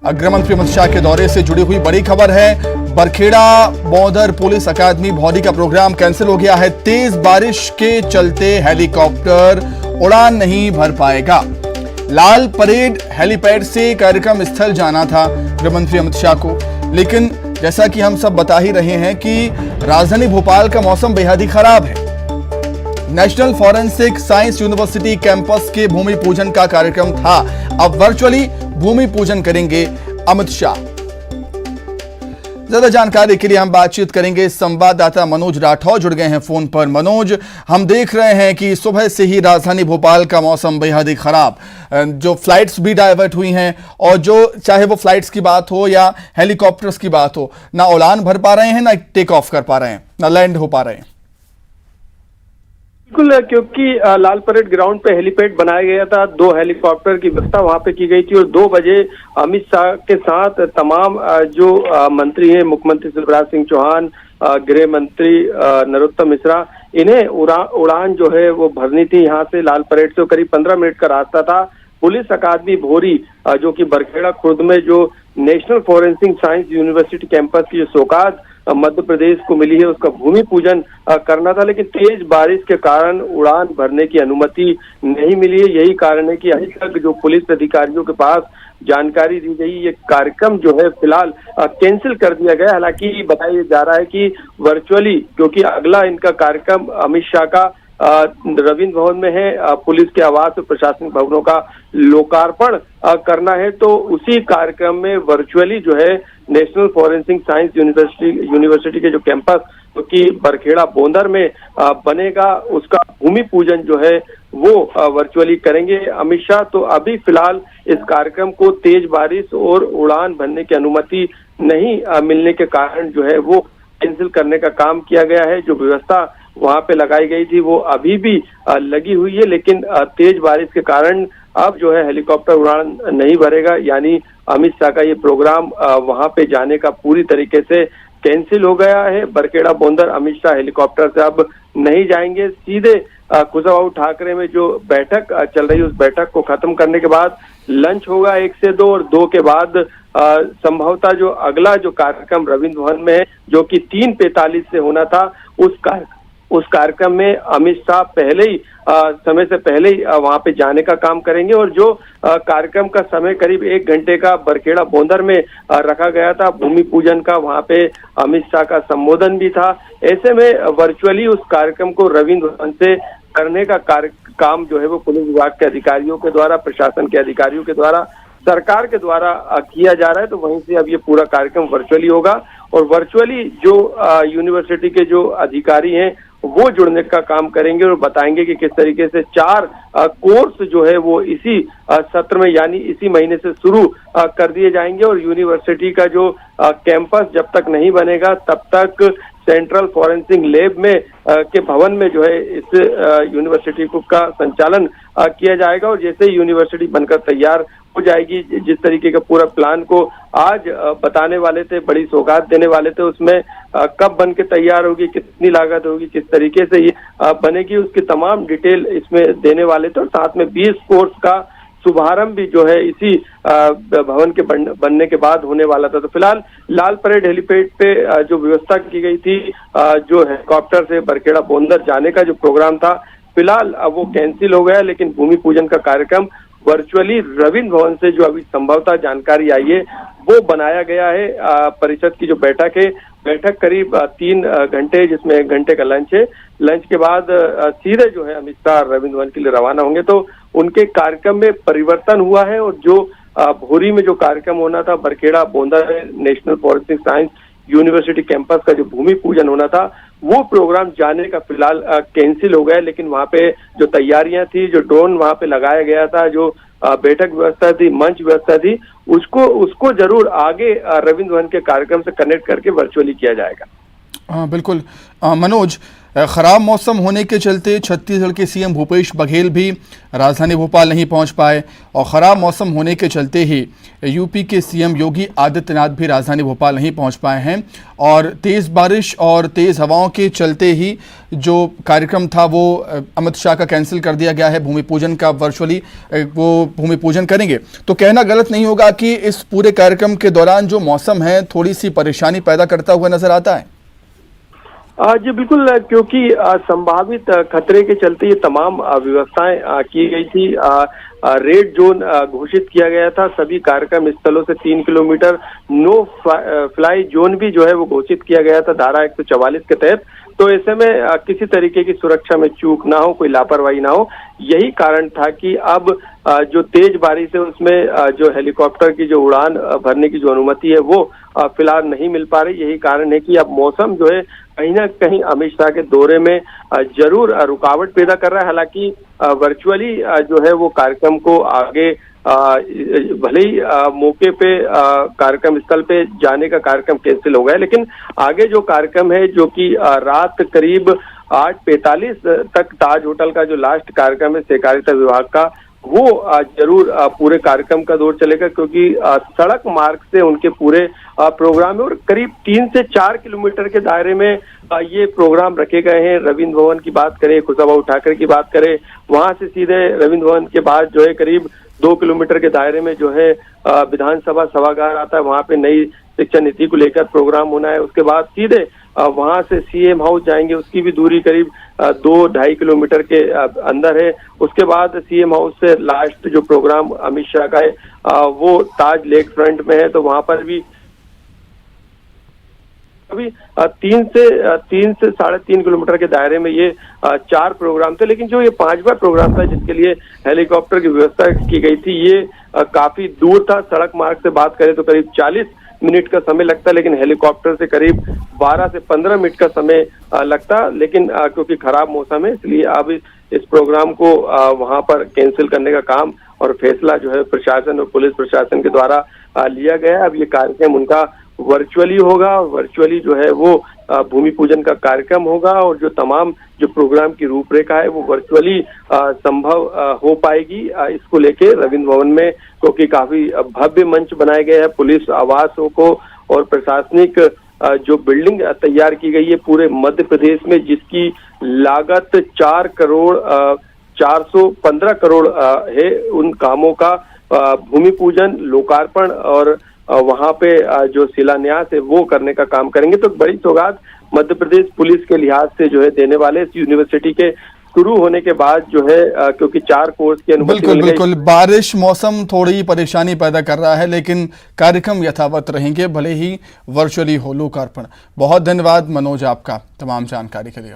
गृह मंत्री अमित शाह के दौरे से जुड़ी हुई बड़ी खबर है। बरखेड़ा बौंदर पुलिस अकादमी भौरी का प्रोग्राम कैंसिल हो गया है। तेज बारिश के चलते हेलीकॉप्टर उड़ान नहीं भर पाएगा। लाल परेड हेलीपैड से कार्यक्रम स्थल जाना था गृह मंत्री अमित शाह को, लेकिन जैसा कि हम सब बता ही रहे हैं कि राजधानी भोपाल का मौसम बेहद ही खराब है। National forensic science university campus के भूमि पूजन का कार्यक्रम था। अब वर्चुअली भूमि पूजन करेंगे अमित शाह। ज्यादा जानकारी के लिए हम बातचीत करेंगे। संवाददाता मनोज राठौर जुड़ गए हैं फोन पर। मनोज, हम देख रहे हैं कि सुबह से ही राजधानी भोपाल का मौसम बेहद ही खराब, जो फ्लाइट्स भी डाइवर्ट हुई हैं और जो चाहे वो फ्लाइट्स की बात हो या हेलीकॉप्टर्स की बात हो, ना उड़ान भर पा रहे हैं, ना टेक ऑफ कर पा रहे हैं, ना लैंड हो पा रहे हैं। बिल्कुल, क्योंकि लाल परेड ग्राउंड पे हेलीपैड बनाया गया था। 2 हेलीकॉप्टर की व्यवस्था वहां पे की गई थी और 2 बजे अमित शाह के साथ तमाम जो मंत्री हैं, मुख्यमंत्री शिवराज सिंह चौहान, गृह मंत्री नरोत्तम मिश्रा, इन्हें उड़ान जो है वो भरनी थी। यहाँ से लाल परेड से करीब 15 मिनट का रास्ता था। पुलिस अकादमी भोरी जो कि बरखेड़ा खुर्द में जो national forensic science university campus की जो सौगात मध्य प्रदेश को मिली है, उसका भूमि पूजन करना था, लेकिन तेज बारिश के कारण उड़ान भरने की अनुमति नहीं मिली है। यही कारण है कि अभी तक जो पुलिस अधिकारियों के पास जानकारी दी गई, ये कार्यक्रम जो है फिलहाल कैंसिल कर दिया गया। हालांकि बताया जा रहा है कि वर्चुअली, क्योंकि अगला इनका कार्यक्रम अमित शाह का रविंद्र भवन में है, पुलिस के आवास और प्रशासनिक भवनों का लोकार्पण करना है, तो उसी कार्यक्रम में वर्चुअली जो है नेशनल फॉरेंसिक साइंस यूनिवर्सिटी के जो कैंपस जो कि बरखेड़ा बौंदर में बनेगा, उसका भूमि पूजन जो है वो वर्चुअली करेंगे अमित शाह। तो अभी फिलहाल इस कार्यक्रम को तेज बारिश और उड़ान भरने की अनुमति नहीं मिलने के कारण जो है वो कैंसिल करने का काम किया गया है। जो व्यवस्था वहां पे लगाई गई थी वो अभी भी लगी हुई है, लेकिन तेज बारिश के कारण अब जो है हेलीकॉप्टर उड़ान नहीं भरेगा, यानी अमित शाह का ये प्रोग्राम वहां पे जाने का पूरी तरीके से कैंसिल हो गया है। बरखेड़ा बौंदर अमित शाह हेलीकॉप्टर से अब नहीं जाएंगे, सीधे कुशाभाऊ ठाकरे में जो बैठक चल रही है उस बैठक को खत्म करने के बाद लंच होगा 1 से 2 और 2 के बाद संभवतः जो अगला जो कार्यक्रम रविंद्र भवन में है, जो कि 3:45 से होना था, उस कार्यक्रम में अमित शाह पहले ही समय से पहले ही वहां पे जाने का काम करेंगे। और जो कार्यक्रम का समय करीब 1 घंटे का बरखेड़ा बौंदर में रखा गया था भूमि पूजन का, वहां पे अमित शाह का संबोधन भी था। ऐसे में वर्चुअली उस कार्यक्रम को रविंद्र भवन से करने का काम जो है वो पुलिस विभाग के अधिकारियों के द्वारा, प्रशासन के अधिकारियों के द्वारा, सरकार के द्वारा किया जा रहा है। तो वहीं से अब ये पूरा कार्यक्रम वर्चुअली होगा और वर्चुअली जो यूनिवर्सिटी के जो अधिकारी हैं वो जुड़ने का काम करेंगे और बताएंगे कि किस तरीके से 4 कोर्स जो है वो इसी सत्र में यानी इसी महीने से शुरू कर दिए जाएंगे। और यूनिवर्सिटी का जो कैंपस जब तक नहीं बनेगा तब तक सेंट्रल फॉरेंसिक लैब में के भवन में जो है इस यूनिवर्सिटी का संचालन किया जाएगा। और जैसे ही यूनिवर्सिटी बनकर तैयार हो जाएगी, जिस तरीके का पूरा प्लान को आज बताने वाले थे, बड़ी सौगात देने वाले थे, उसमें कब बन के तैयार होगी, कितनी लागत होगी, किस तरीके से ये बनेगी, उसकी तमाम डिटेल इसमें देने वाले थे। और साथ में 20 कोर्स का शुभारंभ भी जो है इसी भवन के बनने के बाद होने वाला था। तो फिलहाल लाल परेड हेलीपैड पे जो व्यवस्था की गई थी, जो हेलीकॉप्टर से बरखेड़ा बौंदर जाने का जो प्रोग्राम था, फिलहाल वो कैंसिल हो गया। लेकिन भूमि पूजन का कार्यक्रम वर्चुअली रविंद्र भवन से जो अभी संभवतः जानकारी आई है वो बनाया गया है। परिषद की जो बैठक है, बैठक करीब 3 घंटे, जिसमें 1 घंटे का लंच है। लंच के बाद सीधे जो है अमित शाह रविंद्र भवन के लिए रवाना होंगे। तो उनके कार्यक्रम में परिवर्तन हुआ है और जो भोरी में जो कार्यक्रम होना था Barkheda Baundar national forensic science university campus का जो भूमि पूजन होना था, वो प्रोग्राम जाने का फिलहाल कैंसिल हो गया। लेकिन वहां पे जो तैयारियां थी, जो ड्रोन वहां पे लगाया गया था, जो बैठक व्यवस्था थी, मंच व्यवस्था थी, उसको जरूर आगे रविंद्र भवन के कार्यक्रम से कनेक्ट करके वर्चुअली किया जाएगा। हाँ बिल्कुल। मनोज, खराब मौसम होने के चलते छत्तीसगढ़ के सीएम भूपेश बघेल भी राजधानी भोपाल नहीं पहुंच पाए और खराब मौसम होने के चलते ही यूपी के सीएम योगी आदित्यनाथ भी राजधानी भोपाल नहीं पहुंच पाए हैं और तेज़ बारिश और तेज़ हवाओं के चलते ही जो कार्यक्रम था वो अमित शाह का कैंसिल कर दिया गया है। भूमि पूजन का वर्चुअली वो भूमि पूजन करेंगे, तो कहना गलत नहीं होगा कि इस पूरे कार्यक्रम के दौरान जो मौसम है थोड़ी सी परेशानी पैदा करता हुआ नजर आता है। जी बिल्कुल, क्योंकि संभावित खतरे के चलते ये तमाम व्यवस्थाएं की गई थी। रेड जोन घोषित किया गया था, सभी कार्यक्रम स्थलों से 3 किलोमीटर नो फ्लाई जोन भी जो है वो घोषित किया गया था धारा 144 के तहत। तो ऐसे में किसी तरीके की सुरक्षा में चूक ना हो, कोई लापरवाही ना हो, यही कारण था कि अब जो तेज बारिश है उसमें जो हेलीकॉप्टर की जो उड़ान भरने की जो अनुमति है वो फिलहाल नहीं मिल पा रही। यही कारण है कि अब मौसम जो है कहीं ना कहीं अमित शाह के दौरे में जरूर रुकावट पैदा कर रहा है। हालांकि वर्चुअली जो है वो कार्यक्रम को आगे भले ही मौके पे कार्यक्रम स्थल पे जाने का कार्यक्रम कैंसिल हो गया, लेकिन आगे जो कार्यक्रम है जो कि रात करीब 8:45 तक ताज होटल का जो लास्ट कार्यक्रम है सहकारिता विभाग का, वो जरूर पूरे कार्यक्रम का दौर चलेगा, क्योंकि सड़क मार्ग से उनके पूरे प्रोग्राम है और करीब 3 से 4 किलोमीटर के दायरे में ये प्रोग्राम रखे गए हैं। रविंद्र भवन की बात करें, कुशाभाऊ ठाकरे की बात करें, वहां से सीधे रविंद्र भवन के बाद जो है करीब 2 किलोमीटर के दायरे में जो है विधानसभा सभागार आता है, वहां पे नई शिक्षा नीति को लेकर प्रोग्राम होना है। उसके बाद सीधे वहां से सीएम हाउस जाएंगे, उसकी भी दूरी करीब 2-2.5 किलोमीटर के अंदर है। उसके बाद सीएम हाउस से लास्ट जो प्रोग्राम अमित शाह का है वो ताज लेक फ्रंट में है, तो वहां पर भी अभी 3 से 3.5 किलोमीटर के दायरे में ये 4 प्रोग्राम थे। लेकिन जो ये 5वां प्रोग्राम था जिसके लिए हेलीकॉप्टर की व्यवस्था की गई थी, ये काफी दूर था। सड़क मार्ग से बात करें तो करीब 40 मिनट का समय लगता, लेकिन हेलीकॉप्टर से करीब 12 से 15 मिनट का समय लगता। लेकिन क्योंकि खराब मौसम है इसलिए अब इस प्रोग्राम को वहां पर कैंसिल करने का काम और फैसला जो है प्रशासन और पुलिस प्रशासन के द्वारा लिया गया। अब ये कार्यक्रम उनका वर्चुअली होगा, वर्चुअली जो है वो भूमि पूजन का कार्यक्रम होगा और जो तमाम जो प्रोग्राम की रूपरेखा है वो वर्चुअली संभव हो पाएगी। इसको लेके रविंद्र भवन में क्योंकि काफी भव्य मंच बनाए गए हैं, पुलिस आवासों को और प्रशासनिक जो बिल्डिंग तैयार की गई है पूरे मध्य प्रदेश में, जिसकी लागत 415 करोड़ है, उन कामों का भूमि पूजन, लोकार्पण और वहां पे जो शिलान्यास है वो करने का काम करेंगे। तो बड़ी सौगात मध्य प्रदेश पुलिस के लिहाज से जो है देने वाले इस यूनिवर्सिटी के शुरू होने के बाद जो है क्योंकि 4 कोर्स की अनुमति मिल गई। बिल्कुल, बारिश मौसम थोड़ी परेशानी पैदा कर रहा है, लेकिन कार्यक्रम यथावत रहेंगे, भले ही वर्चुअली हो लोकार्पण। बहुत धन्यवाद मनोज आपका तमाम जानकारी के लिए।